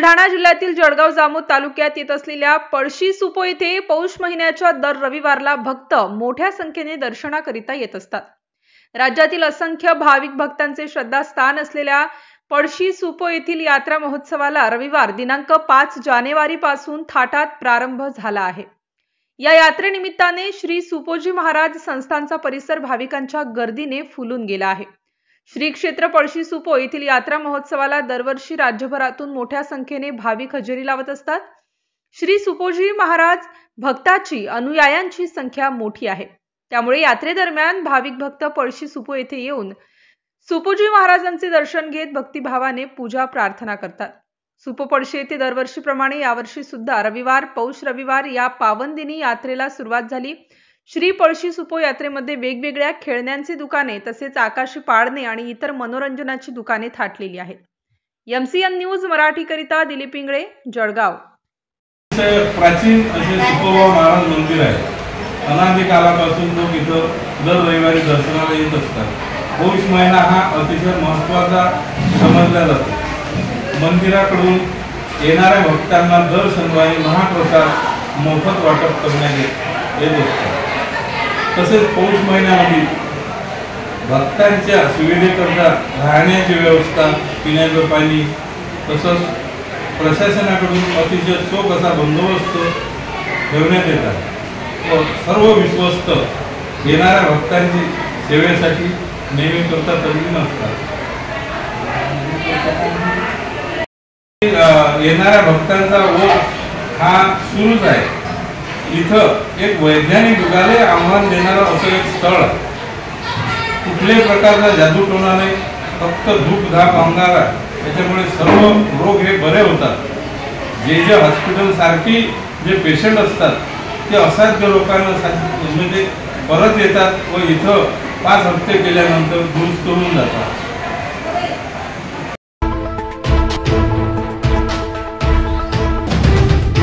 बुलढाणा जिल्ह्यातील जळगाव जामोद तालुक्यात येत असलेल्या पळशी सुपो येथे पौष महिन्याच्या दर रविवारला भक्त मोठ्या संख्येने दर्शनाकरिता येत असतात। राज्यातील असंख्य भाविक भक्तांचे श्रद्धास्थान असलेल्या पळशी सुपो येथील यात्रा महोत्सवाला रविवार दिनांक 5 जानेवारी पासून थाटात प्रारंभ झाला आहे। या यात्रेनिमित्ताने श्री सुपोजी महाराज संस्थानचा परिसर भाविकांच्या गर्दीने फुलून गेला आहे। श्री क्षेत्र पळशी सुपो येथील यात्रा महोत्सवाला दरवर्षी राज्यभरातून मोठ्या संख्येने भाविक हजेरी लावत असतात। श्री सुपोजी महाराज भक्ताची अनुयायांची संख्या मोठी आहे, त्यामुळे यात्रेदरम्यान भाविक भक्त पळशी सुपो येथे येऊन सुपोजी महाराजांचे दर्शन घेत भक्तिभावाने पूजा प्रार्थना करतात। सुपो पळशी येथे दरवर्षीप्रमाणे यावर्षी सुद्धा रविवार पौष रविवार या पावन दिनी यात्रेला सुरुवात झाली। श्री पळशी सुपो यात्रेमध्ये वेगवेगळ्या खेळण्यांची दुकाने तसेच आकाशी पाळणे आणि इतर मनोरंजनाची दुकाने थाटलेली आहेत। MCN न्यूज मराठी करिता दिलीप इंगळे, जळगाव। प्राचीन असे सुपोबा महाराज मंदिर आहे। अनादी कालापासून लोक इथं दर रविवारी दर्शनाला येत असतात। पौष महिना हा अतिशय महत्त्वाचा समजला जातो। मंदिराकडून येणाऱ्या भक्तांना दर शनिवारी महाप्रसाद मोफत वाटप करण्यात येत असते। तसेच पौष महिन्यामध्ये भक्तांच्या सुविधेकरता राहण्याची व्यवस्था, पिण्याचं पाणी तसंच प्रशासनाकडून अतिशय चोख असा बंदोबस्त ठेवण्यात येतात व सर्व विश्वस्त येणाऱ्या भक्तांची सेवेसाठी नेहमी करता तल्लीन असतात। येणाऱ्या भक्तांचा ओघ हा सुरूच आहे। इथं एक वैज्ञानिक युगाला आव्हान देणारं असं एक स्थळ आहे। कुठल्याही प्रकारचा जादूटोणा नाही, फक्त धूप धाप अंगारा, त्याच्यामुळे सर्व रोग हे बरे होतात। जे हॉस्पिटल सारखी जे पेशंट असतात ते असाध्य लोकांना म्हणजे परत येतात व इथं 5 हप्ते केल्यानंतर दुरुस्त होऊन जातात।